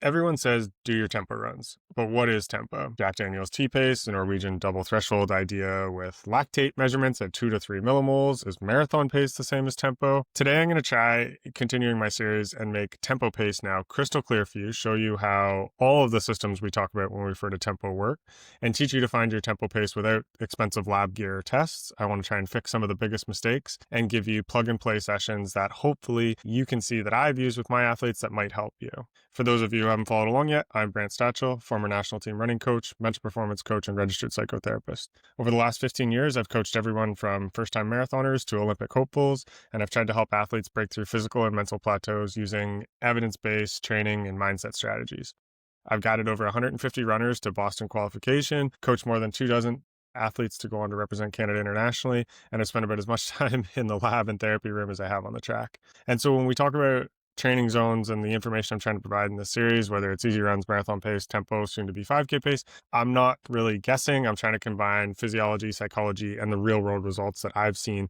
Everyone says do your tempo runs, but what is tempo? Jack Daniel's T-pace, the Norwegian double threshold idea with lactate measurements at 2 to 3 millimoles. Is marathon pace the same as tempo? Today I'm going to try continuing my series and make tempo pace now crystal clear for you, show you how all of the systems we talk about when we refer to tempo work, and teach you to find your tempo pace without expensive lab gear or tests. I want to try and fix some of the biggest mistakes and give you plug and play sessions that hopefully you can see that I've used with my athletes that might help you. For those of you who haven't followed along yet, I'm Brant Stachel, former national team running coach, mental performance coach, and registered psychotherapist. Over the last 15 years, I've coached everyone from first-time marathoners to Olympic hopefuls, and I've tried to help athletes break through physical and mental plateaus using evidence-based training and mindset strategies. I've guided over 150 runners to Boston qualification, coached more than 24 athletes to go on to represent Canada internationally, and I've spent about as much time in the lab and therapy room as I have on the track. And so when we talk about training zones and the information I'm trying to provide in this series, whether it's easy runs, marathon pace, tempo, soon to be 5K pace, I'm not really guessing. I'm trying to combine physiology, psychology, and the real world results that I've seen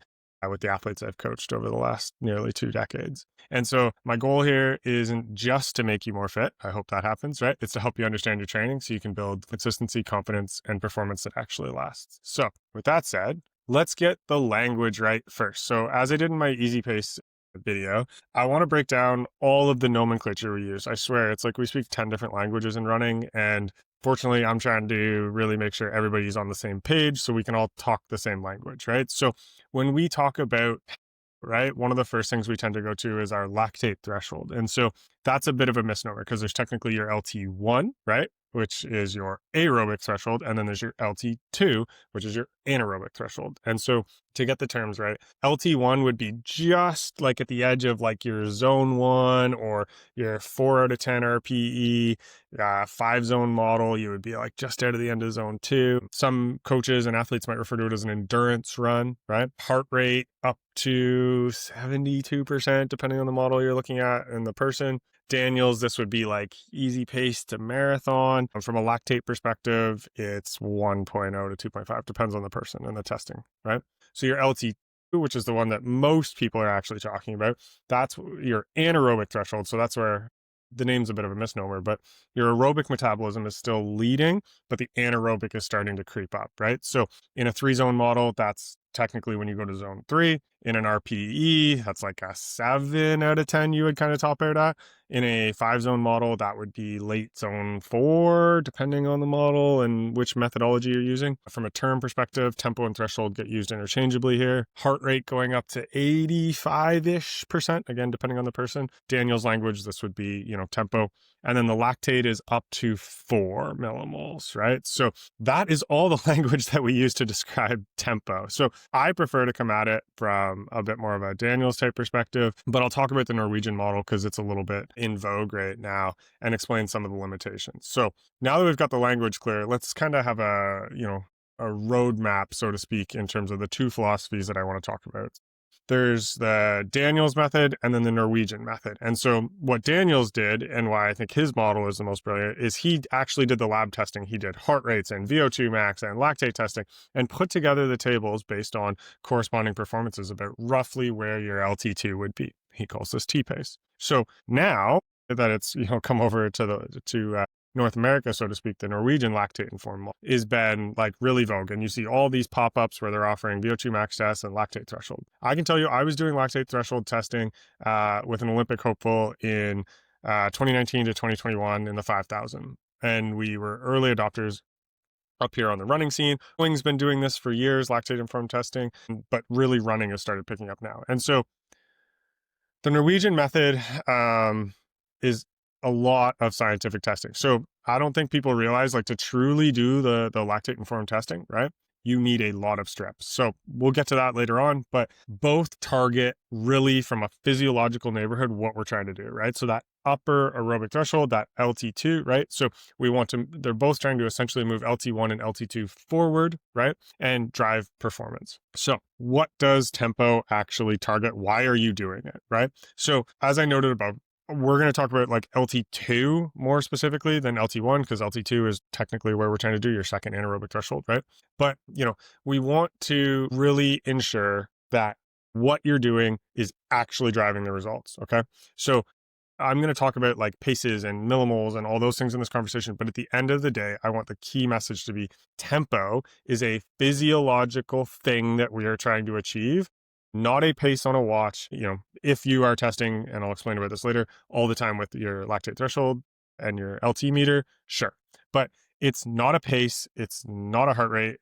with the athletes I've coached over the last nearly 2 decades. And so my goal here isn't just to make you more fit. I hope that happens, right? It's to help you understand your training so you can build consistency, confidence, and performance that actually lasts. So with that said, let's get the language right first. So as I did in my easy pace video, I want to break down all of the nomenclature we use. I swear, it's like we speak 10 different languages in running, and fortunately, I'm trying to really make sure everybody's on the same page so we can all talk the same language, right? So when we talk about, right, one of the first things we tend to go to is our lactate threshold. And so that's a bit of a misnomer because there's technically your LT1, right, which is your aerobic threshold, and then there's your LT2, which is your anaerobic threshold. And so to get the terms right, LT1 would be just like at the edge of like your zone 1 or your 4 out of 10 RPE, 5-zone model. You would be like just out of the end of zone 2. Some coaches and athletes might refer to it as an endurance run, right? Heart rate up to 72%, depending on the model you're looking at and the person. Daniels, this would be like easy pace to marathon. From a lactate perspective, it's 1.0 to 2.5, depends on the person and the testing, right? So your LT2, which is the one that most people are actually talking about, that's your anaerobic threshold. So that's where the name's a bit of a misnomer, but your aerobic metabolism is still leading, but the anaerobic is starting to creep up, right? So in a 3-zone model, that's technically when you go to zone 3. In an RPE, that's like a 7 out of 10 you would kind of top out at. In a 5-zone model, that would be late zone 4, depending on the model and which methodology you're using. From a term perspective, tempo and threshold get used interchangeably here. Heart rate going up to 85-ish%, again, depending on the person. Daniel's language, this would be, tempo. And then the lactate is up to 4 millimoles, right? So that is all the language that we use to describe tempo. So I prefer to come at it from a bit more of a Daniels type perspective, but I'll talk about the Norwegian model because it's a little bit in vogue right now and explain some of the limitations. So now that we've got the language clear, let's kind of have a roadmap, so to speak, in terms of the 2 philosophies that I want to talk about. There's the Daniels method and then the Norwegian method. And so what Daniels did, and why I think his model is the most brilliant, is he actually did the lab testing. He did heart rates and VO2 max and lactate testing and put together the tables based on corresponding performances about roughly where your LT2 would be. He calls this T-pace. So now that it's come over to North America, so to speak, the Norwegian lactate-informed model has been like really vogue. And you see all these pop-ups where they're offering VO2 max tests and lactate threshold. I can tell you, I was doing lactate threshold testing with an Olympic hopeful in 2019 to 2021 in the 5,000. And we were early adopters up here on the running scene. Wing's been doing this for years, lactate-informed testing, but really running has started picking up now. And so the Norwegian method is a lot of scientific testing. So I don't think people realize, like, to truly do the lactate informed testing, right, you need a lot of strips. So we'll get to that later on, but both target really from a physiological neighborhood what we're trying to do, right? So that upper aerobic threshold, that LT2, right? So they're both trying to essentially move LT1 and LT2 forward, right? And drive performance. So what does tempo actually target? Why are you doing it, right? So as I noted above, we're going to talk about like LT2 more specifically than LT1 because LT2 is technically where we're trying to do your second anaerobic threshold, right? But, we want to really ensure that what you're doing is actually driving the results, okay? So I'm going to talk about like paces and millimoles and all those things in this conversation. But at the end of the day, I want the key message to be tempo is a physiological thing that we are trying to achieve, not a pace on a watch. If you are testing, and I'll explain about this later, all the time with your lactate threshold and your LT meter, sure. But it's not a pace. It's not a heart rate.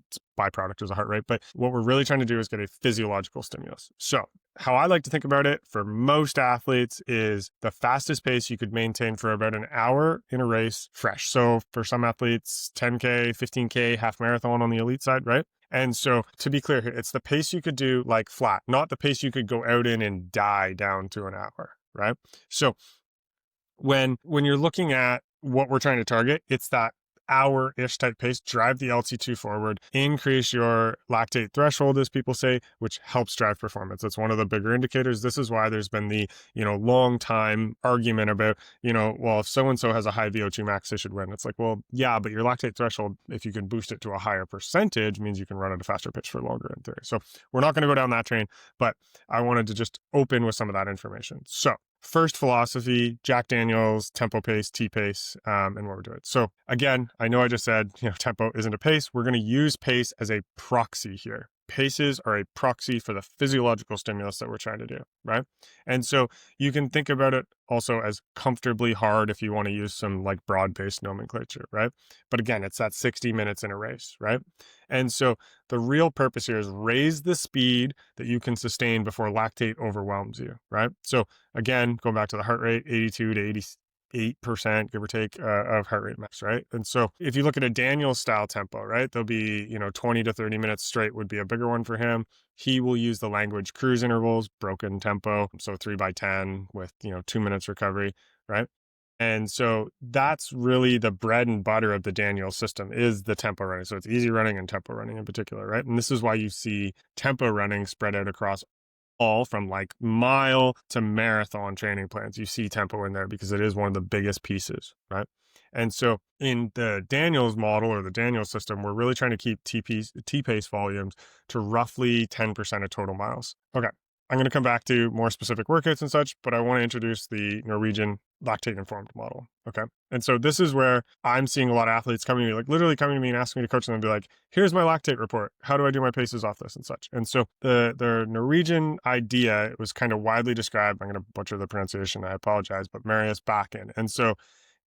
Its byproduct is a heart rate. But what we're really trying to do is get a physiological stimulus. So how I like to think about it for most athletes is the fastest pace you could maintain for about an hour in a race fresh. So for some athletes, 10K, 15K, half marathon on the elite side, right? And so to be clear here, it's the pace you could do like flat, not the pace you could go out in and die down to an hour, right? So when you're looking at what we're trying to target, it's that hour-ish type pace, drive the LT2 forward, increase your lactate threshold, as people say, which helps drive performance. That's one of the bigger indicators. This is why there's been the, long time argument about, well, if so-and-so has a high VO2 max, they should win. It's like, well, yeah, but your lactate threshold, if you can boost it to a higher percentage, means you can run at a faster pitch for longer in theory. So we're not going to go down that train, but I wanted to just open with some of that information. So first philosophy, Jack Daniels, tempo pace, T-pace, and what we're doing. So again, I know I just said, tempo isn't a pace. We're going to use pace as a proxy here. Paces are a proxy for the physiological stimulus that we're trying to do, right? And so you can think about it also as comfortably hard if you want to use some like broad-based nomenclature, right? But again, it's that 60 minutes in a race, right? And so the real purpose here is raise the speed that you can sustain before lactate overwhelms you, right? So again, going back to the heart rate, 82 to 88%, give or take, of heart rate max, right? And so if you look at a Daniels style tempo, right, there'll be, 20 to 30 minutes straight would be a bigger one for him. He will use the language cruise intervals, broken tempo, so 3x10 with, 2 minutes recovery, right? And so that's really the bread and butter of the Daniels system is the tempo running. So it's easy running and tempo running in particular, right? And this is why you see tempo running spread out across all from like mile to marathon training plans. You see tempo in there because it is one of the biggest pieces, right? And so in the Daniels model or the Daniels system, we're really trying to keep T-pace volumes to roughly 10% of total miles. Okay. I'm going to come back to more specific workouts and such, but I want to introduce the Norwegian lactate-informed model, okay? And so this is where I'm seeing a lot of athletes coming to me, like literally coming to me and asking me to coach them and be like, here's my lactate report. How do I do my paces off this and such? And so the Norwegian idea was kind of widely described. I'm going to butcher the pronunciation. I apologize, but Marius Bakken. And so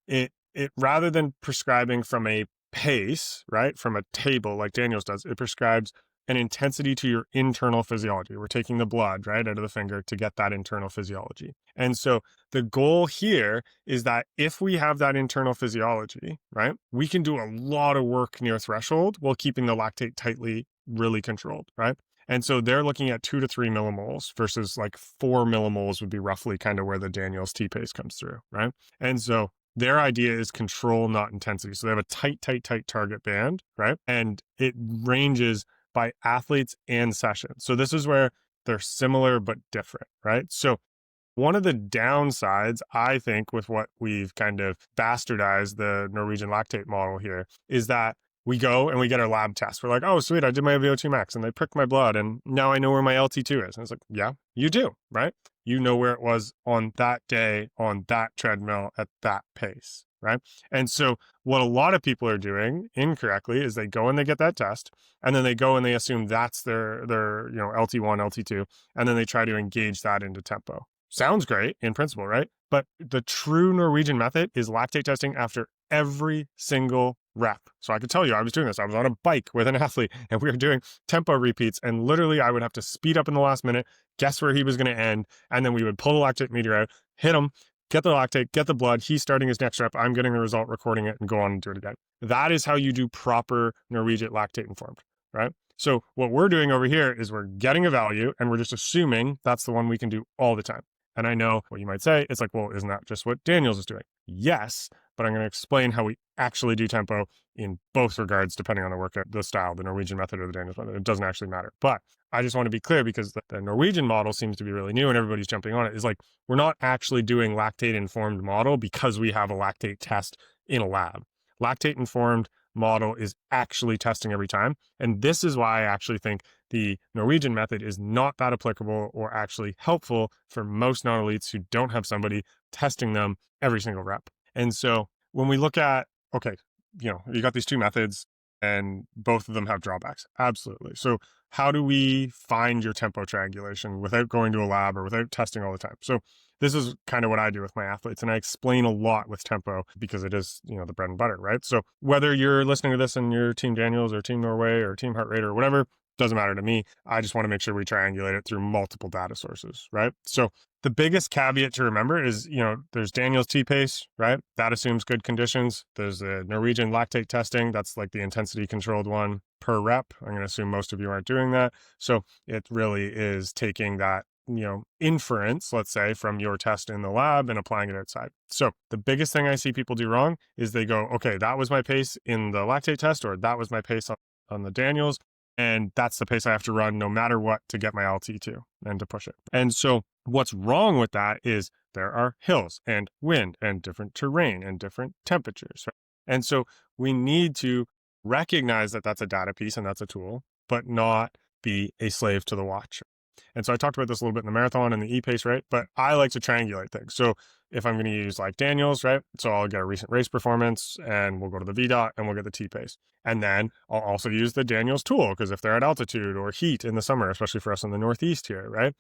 it rather than prescribing from a pace, right, from a table like Daniels does, it prescribes an intensity to your internal physiology. We're taking the blood, right, out of the finger to get that internal physiology. And so the goal here is that if we have that internal physiology, right, we can do a lot of work near threshold while keeping the lactate tightly, really controlled, right? And so they're looking at 2 to 3 millimoles versus like 4 millimoles would be roughly kind of where the Daniels T-pace comes through, right? And so their idea is control, not intensity. So they have a tight target band, right? And it ranges by athletes and sessions. So this is where they're similar but different, right? So one of the downsides, I think, with what we've kind of bastardized the Norwegian lactate model here is that we go and we get our lab test. We're like, oh, sweet, I did my VO2 max and they pricked my blood and now I know where my LT2 is. And it's like, yeah, you do, right? You know where it was on that day, on that treadmill at that pace, right? And so what a lot of people are doing incorrectly is they go and they get that test and then they go and they assume that's their LT1, LT2, and then they try to engage that into tempo. Sounds great in principle, right? But the true Norwegian method is lactate testing after every single rep. So I could tell you, I was doing this. I was on a bike with an athlete and we were doing tempo repeats. And literally I would have to speed up in the last minute, guess where he was going to end. And then we would pull the lactate meter out, hit him, get the lactate, get the blood. He's starting his next rep. I'm getting the result, recording it, and go on and do it again. That is how you do proper Norwegian lactate informed, right? So what we're doing over here is we're getting a value and we're just assuming that's the one we can do all the time. And I know what you might say. It's like, well, isn't that just what Daniels is doing? Yes, but I'm going to explain how we actually do tempo in both regards, depending on the workout, the style, the Norwegian method or the Daniels method. It doesn't actually matter. But I just want to be clear because the Norwegian model seems to be really new and everybody's jumping on it. Is like, we're not actually doing lactate-informed model because we have a lactate test in a lab. Lactate-informed model is actually testing every time. And this is why I actually think the Norwegian method is not that applicable or actually helpful for most non-elites who don't have somebody testing them every single rep. And so when we look at, okay, you got these two methods and both of them have drawbacks. Absolutely. So how do we find your tempo triangulation without going to a lab or without testing all the time? So this is kind of what I do with my athletes, and I explain a lot with tempo because it is, the bread and butter, right? So whether you're listening to this in your Team Daniels or Team Norway or Team Heart Rate or whatever, doesn't matter to me. I just want to make sure we triangulate it through multiple data sources, right? So the biggest caveat to remember is, there's Daniels T-pace, right? That assumes good conditions. There's the Norwegian lactate testing. That's like the intensity controlled one per rep. I'm going to assume most of you aren't doing that. So it really is taking that, inference, let's say, from your test in the lab and applying it outside. So the biggest thing I see people do wrong is they go, okay, that was my pace in the lactate test, or that was my pace on the Daniels. And that's the pace I have to run no matter what to get my LT2 and to push it. And so what's wrong with that is there are hills and wind and different terrain and different temperatures. Right? And so we need to recognize that that's a data piece and that's a tool, but not be a slave to the watch. And so I talked about this a little bit in the marathon and the e-pace, right? But I like to triangulate things. So if I'm going to use like Daniels, right? So I'll get a recent race performance and we'll go to the VDOT and we'll get the T-pace. And then I'll also use the Daniels tool because if they're at altitude or heat in the summer, especially for us in the Northeast here, right?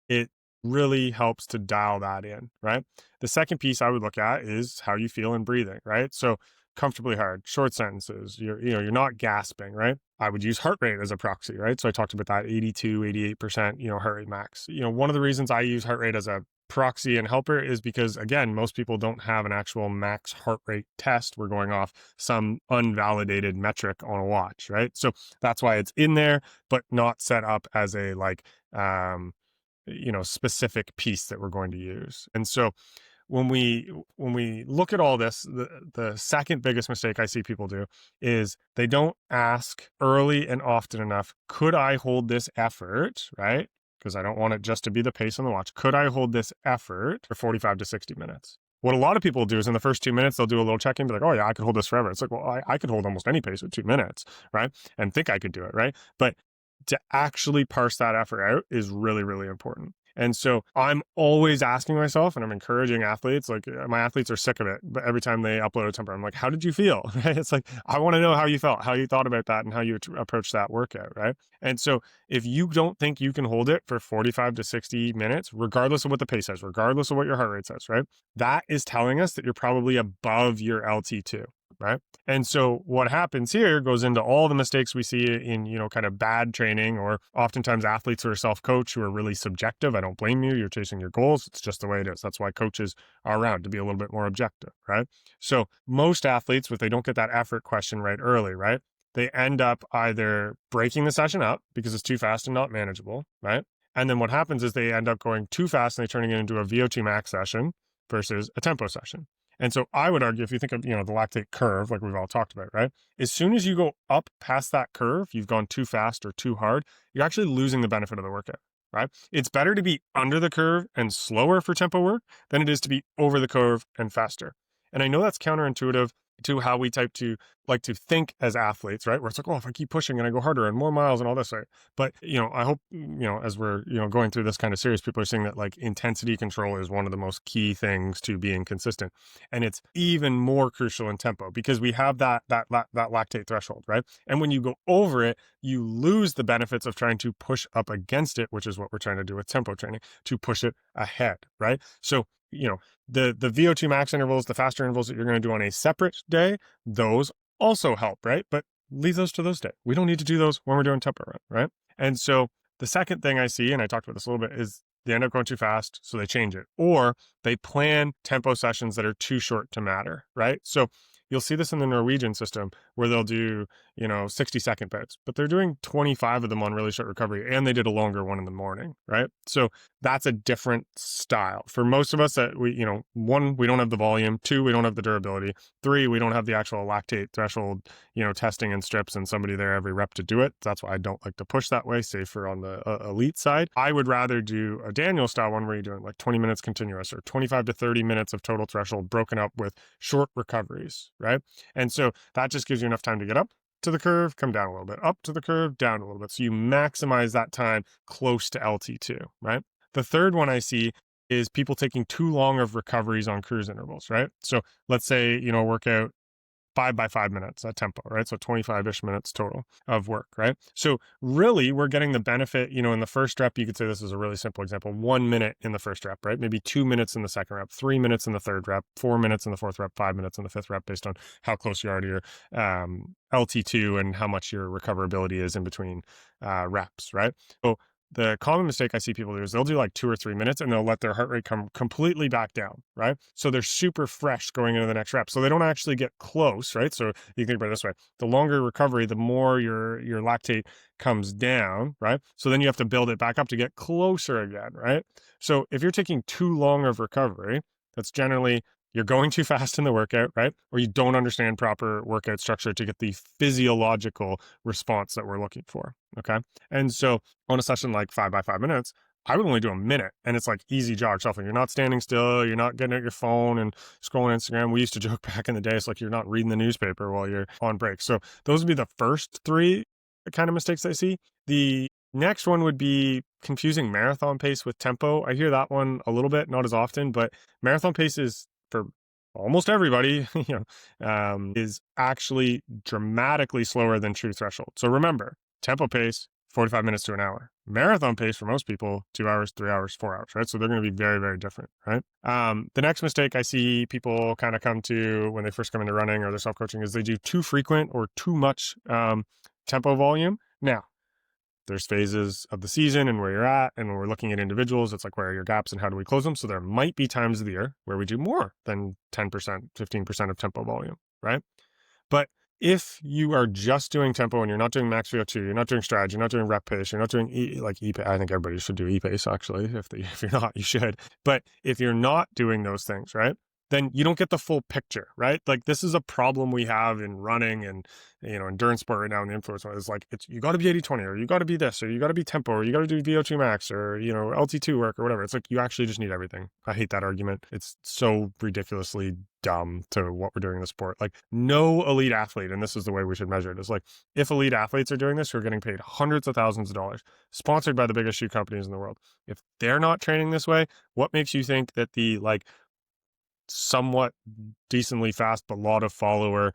It really helps to dial that in, right? The second piece I would look at is how you feel in breathing, right? So comfortably hard, short sentences, you're not gasping, right? I would use heart rate as a proxy, right? So I talked about that 82, 88%, heart rate max. One of the reasons I use heart rate as a proxy and helper is because, again, most people don't have an actual max heart rate test. We're going off some unvalidated metric on a watch, right? So that's why it's in there, but not set up as a specific piece that we're going to use. And so when we look at all this, the second biggest mistake I see people do is they don't ask early and often enough, could I hold this effort, right? Because I don't want it just to be the pace on the watch. Could I hold this effort for 45 to 60 minutes? What a lot of people do is in the first 2 minutes, they'll do a little check-in, be like, oh yeah, I could hold this forever. It's like, well, I could hold almost any pace with 2 minutes, right? And think I could do it, right? But to actually parse that effort out is really, really important. And so I'm always asking myself, and I'm encouraging athletes, like my athletes are sick of it, but every time they upload a tempo, I'm like, how did you feel? Right? It's like, I want to know how you felt, how you thought about that and how you approach that workout, right? And so if you don't think you can hold it for 45 to 60 minutes, regardless of what the pace says, regardless of what your heart rate says, right? That is telling us that you're probably above your LT2. Right. And so what happens here goes into all the mistakes we see in, kind of bad training, or oftentimes athletes who are self-coach who are really subjective. I don't blame you. You're chasing your goals. It's just the way it is. That's why coaches are around, to be a little bit more objective. Right. So most athletes, if they don't get that effort question right early, right, they end up either breaking the session up because it's too fast and not manageable. Right. And then what happens is they end up going too fast and they're turning it into a VO2 max session versus a tempo session. And so I would argue, if you think of, the lactate curve, like we've all talked about, right? As soon as you go up past that curve, you've gone too fast or too hard, you're actually losing the benefit of the workout, right? It's better to be under the curve and slower for tempo work than it is to be over the curve and faster. And I know that's counterintuitive to how we like to think as athletes, right? Where it's like, oh, if I keep pushing and I go harder and more miles and all this, right? But, I hope, as we're, going through this kind of series, people are seeing that like intensity control is one of the most key things to being consistent. And it's even more crucial in tempo because we have that lactate threshold, right? And when you go over it, you lose the benefits of trying to push up against it, which is what we're trying to do with tempo training, to push it ahead, right? So, the VO2 max intervals, the faster intervals that you're going to do on a separate day, those also help, right? But leave those to those days. We don't need to do those when we're doing tempo run, right? And so the second thing I see, and I talked about this a little bit, is they end up going too fast, so they change it. Or they plan tempo sessions that are too short to matter, right? So you'll see this in the Norwegian system where they'll do, 60-second bits, but they're doing 25 of them on really short recovery, and they did a longer one in the morning, right? So that's a different style. For most of us that one, we don't have the volume. Two, we don't have the durability. Three, we don't have the actual lactate threshold, testing in strips and somebody there every rep to do it. That's why I don't like to push that way, safer on the elite side. I would rather do a Daniel style one where you're doing like 20 minutes continuous or 25 to 30 minutes of total threshold broken up with short recoveries, right? And so that just gives you enough time to get up to the curve, come down a little bit, up to the curve, down a little bit. So you maximize that time close to LT2, right? The third one I see is people taking too long of recoveries on cruise intervals, right? So let's say, workout 5 by 5 minutes at tempo, right? So 25-ish minutes total of work, right? So really we're getting the benefit, in the first rep, you could say this is a really simple example, 1 minute in the first rep, right? Maybe 2 minutes in the second rep, 3 minutes in the third rep, 4 minutes in the fourth rep, 5 minutes in the fifth rep, based on how close you are to your LT2 and how much your recoverability is in between reps, right? So the common mistake I see people do is they'll do like 2 or 3 minutes and they'll let their heart rate come completely back down, right? So they're super fresh going into the next rep. So they don't actually get close, right? So you think about it this way, the longer recovery, the more your lactate comes down, right? So then you have to build it back up to get closer again, right? So if you're taking too long of recovery, that's generally you're going too fast in the workout, right? Or you don't understand proper workout structure to get the physiological response that we're looking for, okay? And so on a session like 5 by 5 minutes, I would only do a minute, and it's like easy jog shuffling. You're not standing still. You're not getting at your phone and scrolling Instagram. We used to joke back in the day, it's like you're not reading the newspaper while you're on break. So those would be the first 3 kind of mistakes I see. The next one would be confusing marathon pace with tempo. I hear that one a little bit, not as often, but marathon pace is for almost everybody, is actually dramatically slower than true threshold. So remember, tempo pace, 45 minutes to an hour. Marathon pace for most people, 2 hours, 3 hours, 4 hours, right? So they're going to be very, very different, right? The next mistake I see people kind of come to when they first come into running or their self-coaching is they do too frequent or too much tempo volume. Now, there's phases of the season and where you're at, and when we're looking at individuals, it's like, where are your gaps and how do we close them? So there might be times of the year where we do more than 10%, 15% of tempo volume, right? But if you are just doing tempo and you're not doing max VO2, you're not doing strategy, you're not doing rep pace, you're not doing e-pace. I think everybody should do e-pace actually. If you're not, you should. But if you're not doing those things, right, then you don't get the full picture, right? Like this is a problem we have in running and, endurance sport right now in the influence is like, you got to be 80-20 or you got to be this, or you got to be tempo, or you got to do VO2 max or, LT2 work or whatever. It's like, you actually just need everything. I hate that argument. It's so ridiculously dumb to what we're doing in the sport. Like no elite athlete, and this is the way we should measure it, is like, if elite athletes are doing this, who are getting paid hundreds of thousands of dollars, sponsored by the biggest shoe companies in the world, if they're not training this way, what makes you think that the somewhat decently fast but lot of follower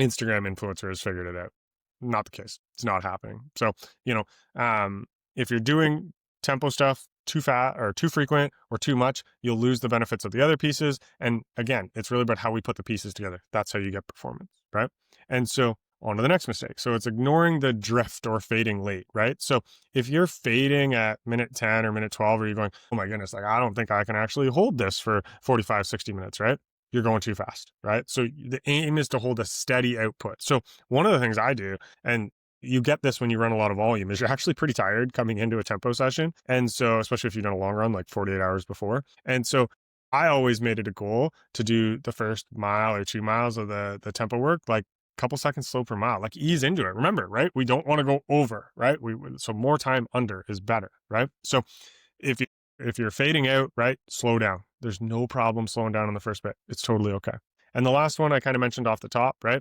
Instagram influencer has figured it out? Not the case. It's not happening. So, if you're doing tempo stuff too fast or too frequent or too much, you'll lose the benefits of the other pieces. And again, it's really about how we put the pieces together. That's how you get performance, right? And so on to the next mistake. So it's ignoring the drift or fading late, right? So if you're fading at minute 10 or minute 12, or you're going, oh my goodness, I don't think I can actually hold this for 45, 60 minutes, right? You're going too fast, right? So the aim is to hold a steady output. So one of the things I do, and you get this when you run a lot of volume, is you're actually pretty tired coming into a tempo session. And so, especially if you've done a long run, like 48 hours before. And so I always made it a goal to do the first mile or 2 miles of the tempo work, like couple seconds slow per mile, like ease into it. Remember, right? We don't want to go over, right? So more time under is better, right? So if you're fading out, right, slow down. There's no problem slowing down in the first bit. It's totally okay. And the last one I kind of mentioned off the top, right?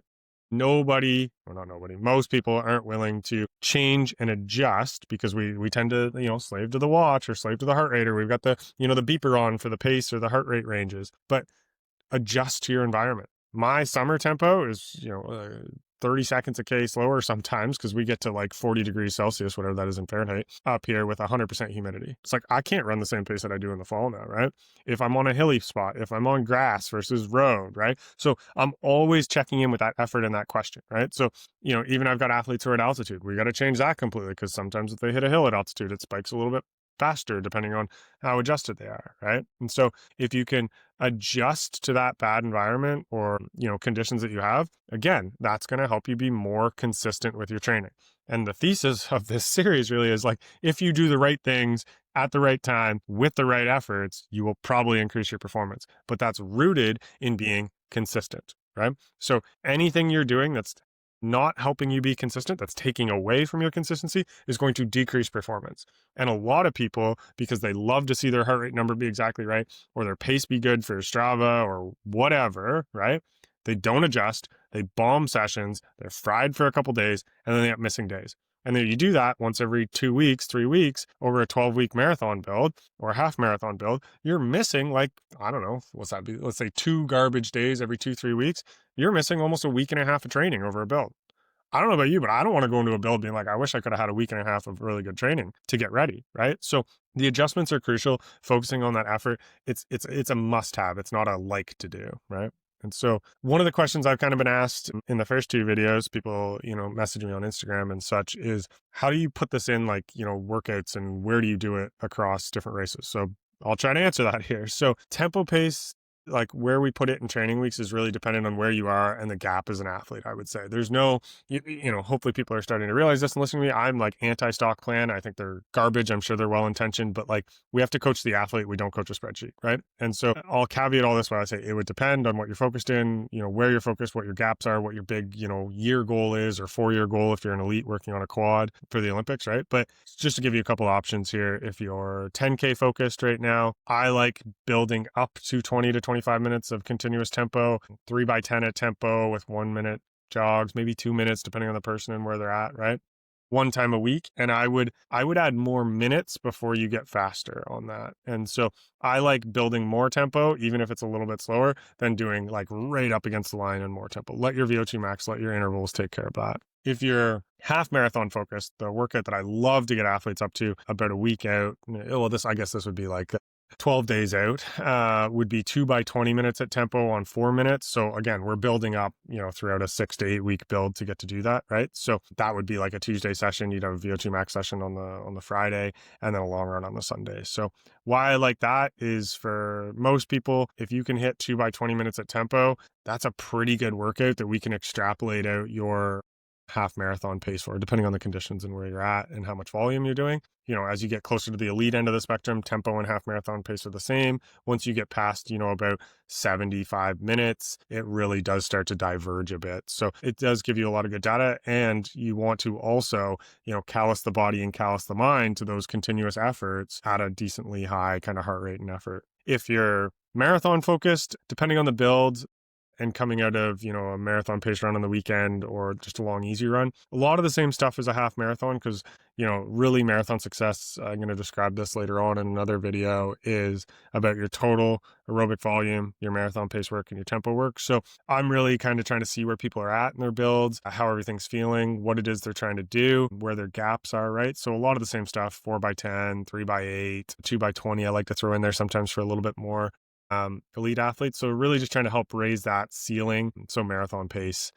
Most people aren't willing to change and adjust because we tend to, slave to the watch or slave to the heart rate, or we've got the beeper on for the pace or the heart rate ranges, but adjust to your environment. My summer tempo is, 30 seconds a K slower sometimes because we get to like 40 degrees Celsius, whatever that is in Fahrenheit, up here with 100% humidity. It's like, I can't run the same pace that I do in the fall now, right? If I'm on a hilly spot, if I'm on grass versus road, right? So I'm always checking in with that effort and that question, right? So, even I've got athletes who are at altitude. We got to change that completely because sometimes if they hit a hill at altitude, it spikes a little bit faster depending on how adjusted they are, right? And so if you can adjust to that bad environment or, conditions that you have, again, that's going to help you be more consistent with your training. And the thesis of this series really is like, if you do the right things at the right time with the right efforts, you will probably increase your performance. But that's rooted in being consistent, right? So anything you're doing that's not helping you be consistent, that's taking away from your consistency, is going to decrease performance. And a lot of people, because they love to see their heart rate number be exactly right, or their pace be good for Strava or whatever, right? They don't adjust, they bomb sessions, they're fried for a couple days, and then they end up missing days. And then you do that once every 2 weeks, 3 weeks over a 12-week marathon build or a half marathon build, you're missing like, I don't know, what's that be? Let's say 2 garbage days every 2-3 weeks. You're missing almost a week and a half of training over a build. I don't know about you, but I don't want to go into a build being like, I wish I could have had a week and a half of really good training to get ready, right? So the adjustments are crucial. Focusing on that effort, it's a must-have. It's not a like to do, right? And so one of the questions I've kind of been asked in the first 2 videos, people, message me on Instagram and such, is how do you put this in like, workouts, and where do you do it across different races? So I'll try to answer that here. So tempo pace, like where we put it in training weeks, is really dependent on where you are and the gap as an athlete, I would say. There's no, hopefully people are starting to realize this and listening to me. I'm like anti-stock plan. I think they're garbage. I'm sure they're well-intentioned, but like we have to coach the athlete. We don't coach a spreadsheet, right? And so I'll caveat all this by I say it would depend on what you're focused in, where you're focused, what your gaps are, what your big, year goal is, or 4-year goal if you're an elite working on a quad for the Olympics, right? But just to give you a couple options here, if you're 10K focused right now, I like building up to 20 to 25 minutes of continuous tempo, 3x10 at tempo with 1 minute jogs, maybe 2 minutes, depending on the person and where they're at, right? 1 time a week. And I would add more minutes before you get faster on that. And so I like building more tempo, even if it's a little bit slower, than doing like right up against the line and more tempo. Let your VO2 max, let your intervals take care of that. If you're half marathon focused, the workout that I love to get athletes up to about a week out, well, I guess this would be like 12 days out, would be 2x20 minutes at tempo on 4 minutes. So again, we're building up, throughout a 6 to 8 week build to get to do that, right? So that would be like a Tuesday session. You'd have a VO2 max session on the Friday, and then a long run on the Sunday. So why I like that is, for most people, if you can hit 2x20 minutes at tempo, that's a pretty good workout that we can extrapolate out your half marathon pace for, depending on the conditions and where you're at and how much volume you're doing. As you get closer to the elite end of the spectrum, tempo and half marathon pace are the same. Once you get past, about 75 minutes, it really does start to diverge a bit. So it does give you a lot of good data. And you want to also, callous the body and callous the mind to those continuous efforts at a decently high kind of heart rate and effort. If you're marathon focused, depending on the build, and coming out of, a marathon pace run on the weekend or just a long, easy run, a lot of the same stuff as a half marathon, because, really marathon success, I'm going to describe this later on in another video, is about your total aerobic volume, your marathon pace work, and your tempo work. So I'm really kind of trying to see where people are at in their builds, how everything's feeling, what it is they're trying to do, where their gaps are, right? So a lot of the same stuff, 4x10, 3x8, 2x20, I like to throw in there sometimes for a little bit more elite athletes. So really just trying to help raise that ceiling so marathon pace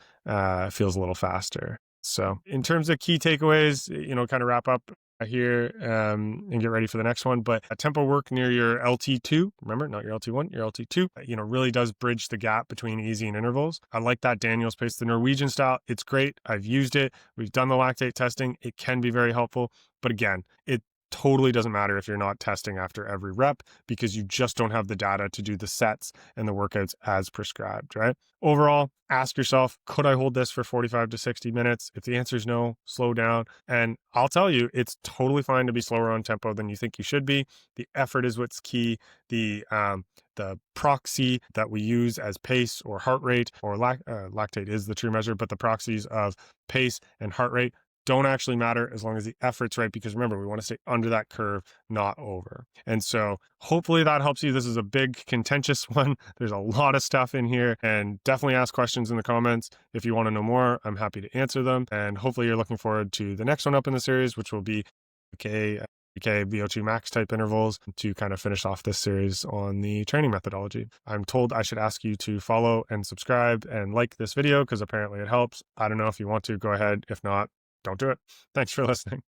feels a little faster. So in terms of key takeaways, kind of wrap up here and get ready for the next one. But a tempo work near your LT2, remember, not your LT1, your LT2, really does bridge the gap between easy and intervals. I like that Daniel's pace, the Norwegian style. It's great. I've used it. We've done the lactate testing. It can be very helpful. But again, it totally doesn't matter if you're not testing after every rep, because you just don't have the data to do the sets and the workouts as prescribed, right? Overall, ask yourself, could I hold this for 45 to 60 minutes? If the answer is no, slow down. And I'll tell you, it's totally fine to be slower on tempo than you think you should be. The effort is what's key. The proxy that we use as pace or heart rate, or lactate is the true measure, but the proxies of pace and heart rate don't actually matter as long as the effort's right, because remember, we want to stay under that curve, not over. And so hopefully that helps you. This is a big contentious one. There's a lot of stuff in here, and definitely ask questions in the comments. If you want to know more, I'm happy to answer them. And hopefully you're looking forward to the next one up in the series, which will be VO2 max type intervals, to kind of finish off this series on the training methodology. I'm told I should ask you to follow and subscribe and like this video, because apparently it helps. I don't know if you want to, go ahead. If not, don't do it. Thanks for listening.